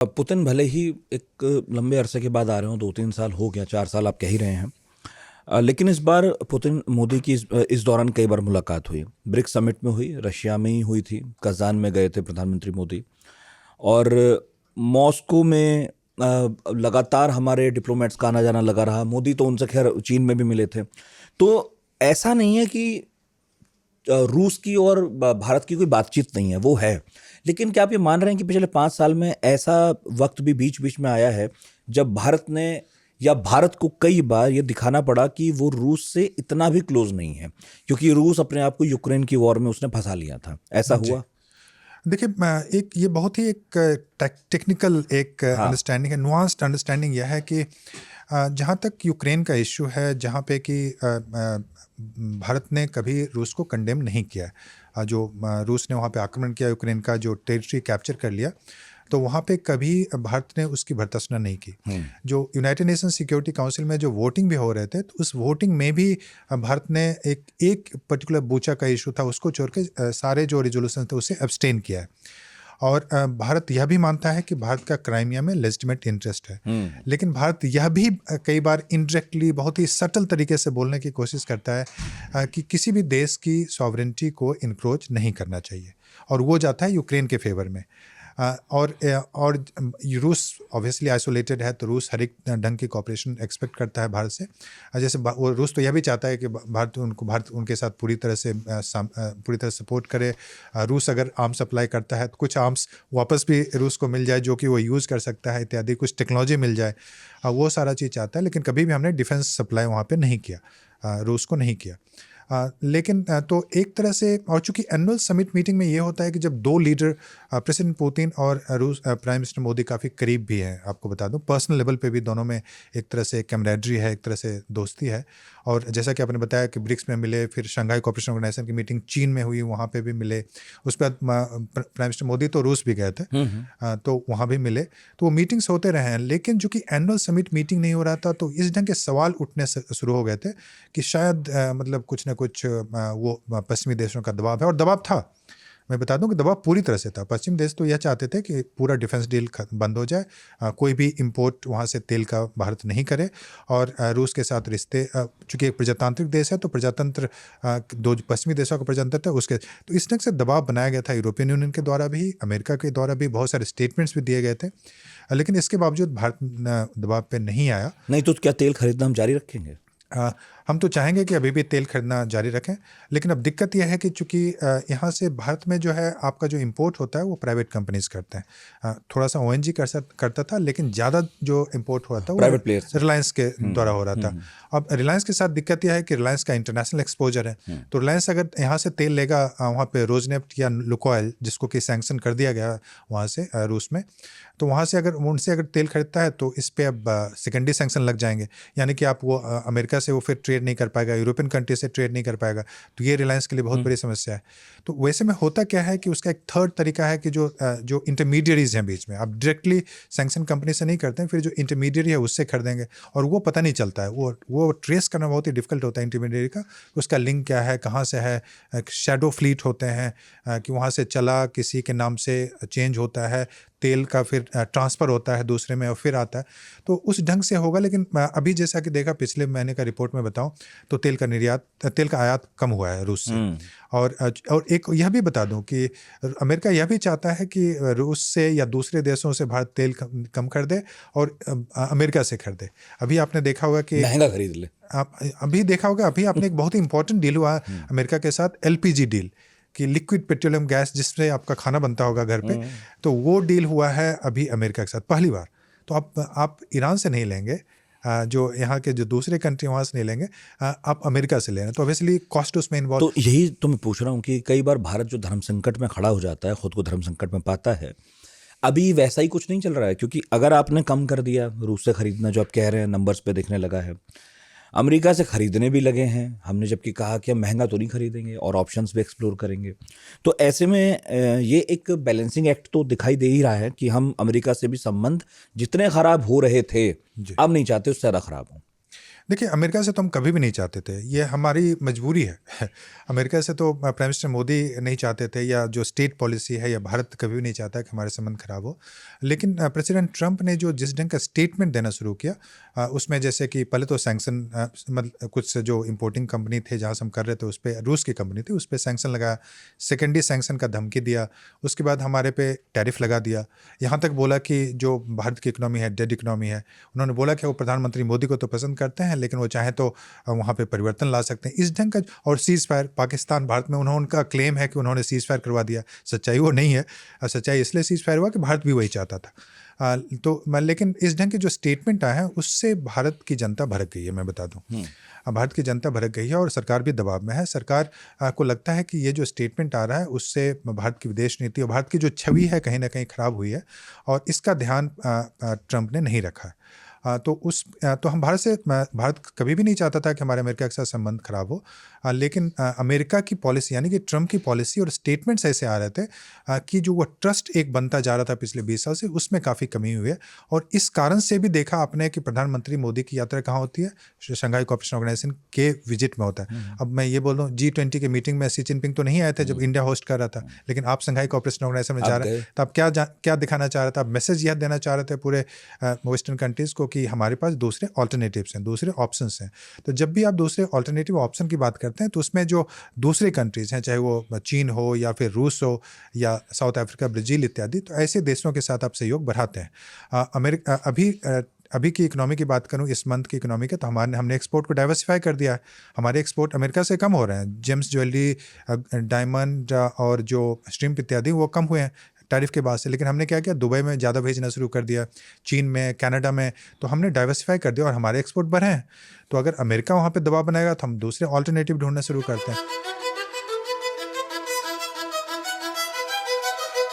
Putin भले ही एक लंबे अरसे के बाद आ रहे हो, 2-3 साल हो गया, 4 साल आप कह ही रहे हैं। लेकिन इस बार पुतिन मोदी की इस दौरान कई बार मुलाकात हुई। ब्रिक्स समिट में हुई, रशिया में ही हुई थी, कजान में गए थे प्रधानमंत्री मोदी। और मॉस्को में लगातार हमारे डिप्लोमेट्स का आना जाना लगा रहा। मोदी तो उनसे खैर चीन में भी मिले थे। तो ऐसा नहीं है कि रूस की और भारत की कोई बातचीत नहीं है, वो है। लेकिन क्या आप ये मान रहे हैं कि पिछले 5 साल में ऐसा वक्त भी बीच बीच में आया है जब भारत ने या भारत को कई बार ये दिखाना पड़ा कि वो रूस से इतना भी क्लोज नहीं है, क्योंकि रूस अपने आप को यूक्रेन की वॉर में उसने फंसा लिया था। ऐसा हुआ? देखिए, एक ये बहुत ही एक टेक्निकल एक हाँ। अंडरस्टैंडिंग है, नुआंस्ड अंडरस्टैंडिंग यह है कि जहाँ तक यूक्रेन का इशू है, जहाँ पे कि भारत ने कभी रूस को कंडेम नहीं किया। जो रूस ने वहाँ पे आक्रमण किया, यूक्रेन का जो टेरिटरी कैप्चर कर लिया, तो वहाँ पे कभी भारत ने उसकी भर्त्सना नहीं की। जो यूनाइटेड नेशन सिक्योरिटी काउंसिल में जो वोटिंग भी हो रहे थे, तो उस वोटिंग में भी भारत ने एक पर्टिकुलर बूचा का इशू था, उसको छोड़ के सारे जो रिजोल्यूशन थे उससे एब्सटेन किया है। और भारत यह भी मानता है कि भारत का क्राइमिया में लेजिटिमेट इंटरेस्ट है। लेकिन भारत यह भी कई बार इनडायरेक्टली बहुत ही सटल तरीके से बोलने की कोशिश करता है कि किसी भी देश की सॉवरेंटी को इनक्रोच नहीं करना चाहिए, और वो जाता है यूक्रेन के फेवर में। और रूस ऑब्वियसली आइसोलेटेड है, तो रूस हर एक ढंग की कॉपरेशन एक्सपेक्ट करता है भारत से। जैसे वो रूस तो यह भी चाहता है कि भारत उनके साथ पूरी तरह से सपोर्ट करे। रूस अगर आर्म्स सप्लाई करता है तो कुछ आर्म्स वापस भी रूस को मिल जाए जो कि वो यूज़ कर सकता है इत्यादि, कुछ टेक्नोलॉजी मिल जाए, वो सारा चीज़ चाहता है। लेकिन कभी भी हमने डिफेंस सप्लाई वहाँ पर नहीं किया, रूस को नहीं किया। लेकिन तो एक तरह से, और चूंकि एनुअल समिट मीटिंग में ये होता है कि जब दो लीडर, प्रेसिडेंट पुतिन और रूस प्राइम मिनिस्टर मोदी काफ़ी करीब भी हैं, आपको बता दूं पर्सनल लेवल पे भी दोनों में एक तरह से कैमरेडरी है, एक तरह से दोस्ती है। और जैसा कि आपने बताया कि ब्रिक्स में मिले, फिर शंघाई कोऑपरेशन ऑर्गेनाइजेशन की मीटिंग चीन में हुई, वहाँ पे भी मिले। उस बाद प्राइम मिनिस्टर मोदी तो रूस भी गए थे, तो वहाँ भी मिले। तो वो मीटिंग्स होते रहे हैं। लेकिन चूंकि एनुअल समिट मीटिंग नहीं हो रहा था, तो इस ढंग के सवाल उठने शुरू हो गए थे कि शायद मतलब कुछ ना कुछ वो पश्चिमी देशों का दबाव है, और दबाव था। मैं बता दूं कि दबाव पूरी तरह से था। पश्चिमी देश तो यह चाहते थे कि पूरा डिफेंस डील बंद हो जाए, कोई भी इंपोर्ट वहाँ से तेल का भारत नहीं करे, और रूस के साथ रिश्ते, चूंकि एक प्रजातांत्रिक देश है तो प्रजातंत्र, दो पश्चिमी देशों का प्रजातंत्र था उसके, तो इस ढंग से दबाव बनाया गया था यूरोपियन यूनियन के द्वारा भी, अमेरिका के द्वारा भी बहुत सारे स्टेटमेंट्स भी दिए गए थे। लेकिन इसके बावजूद भारत दबाव पे नहीं आया। नहीं तो क्या तेल खरीदना हम जारी रखेंगे? हम तो चाहेंगे कि अभी भी तेल खरीदना जारी रखें। लेकिन अब दिक्कत यह है कि चूंकि यहाँ से भारत में जो है आपका जो इंपोर्ट होता है वो प्राइवेट कंपनीज करते हैं। थोड़ा सा ओएनजी करता था, लेकिन ज़्यादा जो इंपोर्ट हुआ था वो प्राइवेट प्लेयर्स रिलायंस के द्वारा हो रहा था। अब रिलायंस के साथ दिक्कत यह है कि रिलायंस का इंटरनेशनल एक्सपोजर है, तो रिलायंस अगर यहाँ से तेल लेगा वहाँ पे रोजनेफ्ट या लुकोइल, जिसको कि सैंक्शन कर दिया गया वहाँ से रूस में, तो वहाँ से अगर उनसे अगर तेल खरीदता है तो इस पर अब सेकेंडरी सैंक्शन लग जाएंगे। यानी कि आप वो अमेरिका से वो फिर ट्रेड नहीं कर पाएगा, यूरोपियन कंट्री से ट्रेड नहीं कर पाएगा। तो ये रिलायंस के लिए बहुत बड़ी समस्या है। तो वैसे में होता क्या है कि उसका एक थर्ड तरीका है कि जो इंटरमीडियरीज हैं बीच में, आप डायरेक्टली सैंक्शन कंपनी से नहीं करते हैं, फिर जो इंटरमीडियरी है उससे खरीदेंगे, और वो पता नहीं चलता है, वो ट्रेस करना बहुत ही डिफिकल्ट होता है इंटरमीडियरी का, उसका लिंक क्या है, कहाँ से है। शैडो फ्लीट होते हैं कि वहाँ से चला, किसी के नाम से चेंज होता है, तेल का फिर ट्रांसफ़र होता है दूसरे में और फिर आता है, तो उस ढंग से होगा। लेकिन अभी जैसा कि देखा पिछले महीने का रिपोर्ट में बताऊं, तो तेल का आयात कम हुआ है रूस से। और एक यह भी बता दूं कि अमेरिका यह भी चाहता है कि रूस से या दूसरे देशों से भारत तेल कम कर दे और अमेरिका से खरीदे। अभी आपने देखा होगा कि महंगा खरीद ले। अभी आपने एक बहुत ही इंपॉर्टेंट डील हुआ अमेरिका के साथ, एलपीजी डील, कि लिक्विड पेट्रोलियम गैस जिससे आपका खाना बनता होगा घर पे, तो वो डील हुआ है अभी अमेरिका के साथ पहली बार। तो आप ईरान से नहीं लेंगे, जो यहाँ के जो दूसरे कंट्री वहाँ से नहीं लेंगे, आप अमेरिका से ले रहे हैं, तो ऑब्वियसली कॉस्ट उसमें इन्वॉल्व। तो यही तो मैं पूछ रहा हूँ कि कई बार भारत जो धर्म संकट में खड़ा हो जाता है, खुद को धर्म संकट में पाता है, अभी वैसा ही कुछ नहीं चल रहा है। क्योंकि अगर आपने कम कर दिया रूस से खरीदना, जो आप कह रहे हैं नंबर्स पे दिखने लगा है, अमेरिका से खरीदने भी लगे हैं हमने, जबकि कहा कि हम महंगा तो नहीं खरीदेंगे और ऑप्शंस भी एक्सप्लोर करेंगे। तो ऐसे में ये एक बैलेंसिंग एक्ट तो दिखाई दे ही रहा है कि हम अमेरिका से भी संबंध जितने खराब हो रहे थे अब नहीं चाहते उससे ज़्यादा खराब हों। देखिए, अमेरिका से तो हम कभी भी नहीं चाहते थे, ये हमारी मजबूरी है। अमेरिका से तो प्राइम मिनिस्टर मोदी नहीं चाहते थे, या जो स्टेट पॉलिसी है, या भारत कभी भी नहीं चाहता कि हमारे संबंध खराब हो। लेकिन प्रेसिडेंट ट्रंप ने जो जिस ढंग का स्टेटमेंट देना शुरू किया, उसमें जैसे कि पहले तो सैंक्शन, मतलब कुछ जो इम्पोर्टिंग कंपनी थे जहाँ से हम कर रहे थे उस पर, रूस की कंपनी थी, उस पर सैंक्शन लगाया। सेकेंडरी सैंक्शन का धमकी दिया। उसके बाद हमारे पे टैरिफ लगा दिया। यहाँ तक बोला कि जो भारत की इकोनॉमी है डेड इकोनॉमी है। उन्होंने बोला कि वो प्रधानमंत्री मोदी को तो पसंद करते हैं, लेकिन वो चाहें तो वहाँ पे परिवर्तन ला सकते हैं, इस ढंग का। और सीज फायर, पाकिस्तान भारत में उनका क्लेम है कि उन्होंने सीज फायर करवा दिया। सच्चाई वो नहीं है। सच्चाई इसलिए सीज फायर हुआ कि भारत भी वही चाहता था। लेकिन इस ढंग के जो स्टेटमेंट आए हैं उससे भारत की जनता भड़क गई है, मैं बता दूं। भारत की जनता भड़क गई है और सरकार भी दबाव में है। सरकार को लगता है कि ये जो स्टेटमेंट आ रहा है उससे भारत की विदेश नीति और भारत की जो छवि है कहीं ना कहीं खराब हुई है, और इसका ध्यान ट्रंप ने नहीं रखा है। तो हम भारत कभी भी नहीं चाहता था कि हमारे अमेरिका के साथ संबंध खराब हो। लेकिन अमेरिका की पॉलिसी, यानी कि ट्रंप की पॉलिसी और स्टेटमेंट्स ऐसे आ रहे थे कि जो वो ट्रस्ट एक बनता जा रहा था पिछले 20 साल से, उसमें काफ़ी कमी हुई है। और इस कारण से भी देखा आपने कि प्रधानमंत्री मोदी की यात्रा कहाँ होती है? शंघाई कोऑपरेशन ऑर्गेनाइजेशन के विजिट में होता है। अब मैं ये बोल दूँ, G20 के मीटिंग में शी जिनपिंग तो नहीं आए थे जब इंडिया होस्ट कर रहा था, लेकिन आप शंघाई कोऑपरेशन ऑर्गेनाइजेशन में जा रहे हैं, तो आप क्या दिखाना चाह रहे थे? आप मैसेज यह देना चाह रहे थे पूरे वेस्टर्न कंट्रीज़ को कि हमारे पास दूसरे ऑल्टरनेटिव्स हैं, दूसरे ऑप्शंस हैं। तो जब भी आप दूसरे ऑल्टरनेटिव ऑप्शन की बात करते हैं तो उसमें जो दूसरे कंट्रीज़ हैं, चाहे वो चीन हो या फिर रूस हो या साउथ अफ्रीका, ब्राज़ील इत्यादि, तो ऐसे देशों के साथ आप सहयोग बढ़ाते हैं। अमेरिका अभी की इकोनॉमी की बात करूं, इस मंथ की इकोनॉमी के, तो हमने एक्सपोर्ट को डाइवर्सिफाई कर दिया है। हमारे एक्सपोर्ट अमेरिका से कम हो रहे हैं। जेम्स ज्वेलरी, डायमंड और जो श्रिम्प इत्यादि वो कम हुए हैं टैरिफ के बाद से। लेकिन हमने क्या किया, दुबई में ज़्यादा भेजना शुरू कर दिया, चीन में, कनाडा में। तो हमने डाइवर्सिफाई कर दिया और हमारे एक्सपोर्ट बढ़े हैं। तो अगर अमेरिका वहाँ पे दबाव बनाएगा तो हम दूसरे ऑल्टरनेटिव ढूंढना शुरू करते हैं।